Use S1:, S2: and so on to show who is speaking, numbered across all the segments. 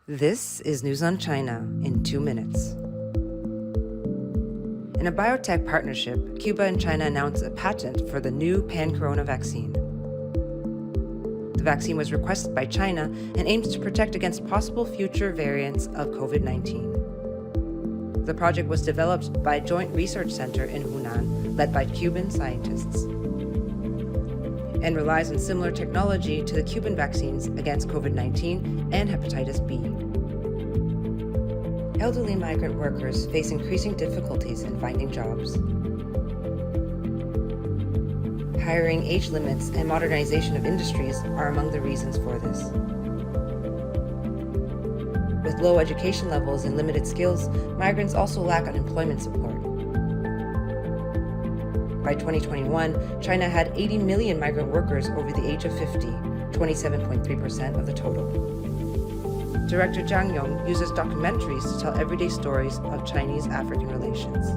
S1: This is News on China in 2 minutes. In a biotech partnership, Cuba and China announced a patent for the new pan-corona vaccine. The vaccine was requested by China and aims to protect against possible future variants of COVID-19. The project was developed by a joint research center in Hunan, led by Cuban scientists, and relies on similar technology to the Cuban vaccines against COVID-19 and hepatitis B. Elderly migrant workers face increasing difficulties in finding jobs. Hiring age limits and modernization of industries are among the reasons for this. With low education levels and limited skills, migrants also lack unemployment support. By 2021, China had 80 million migrant workers over the age of 50, 27.3% of the total. Director Zhang Yong uses documentaries to tell everyday stories of Chinese-African relations,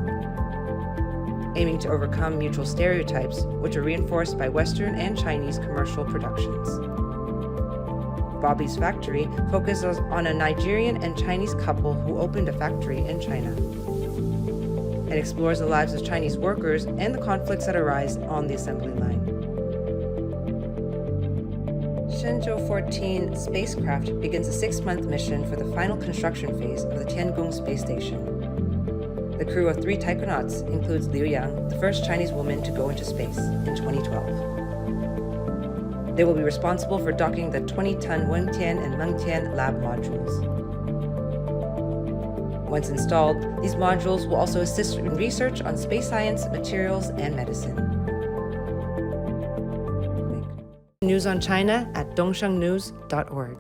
S1: aiming to overcome mutual stereotypes which are reinforced by Western and Chinese commercial productions. Bobby's Factory focuses on a Nigerian and Chinese couple who opened a factory in China. It explores the lives of Chinese workers and the conflicts that arise on the assembly line. Shenzhou 14 spacecraft begins a 6-month mission for the final construction phase of the Tiangong space station. The crew of 3 taikonauts includes Liu Yang, the first Chinese woman to go into space, in 2012. They will be responsible for docking the 20-ton Wentian and Mengtian lab modules. Once installed, these modules will also assist in research on space science, materials, and medicine. News on China at dongshengnews.org.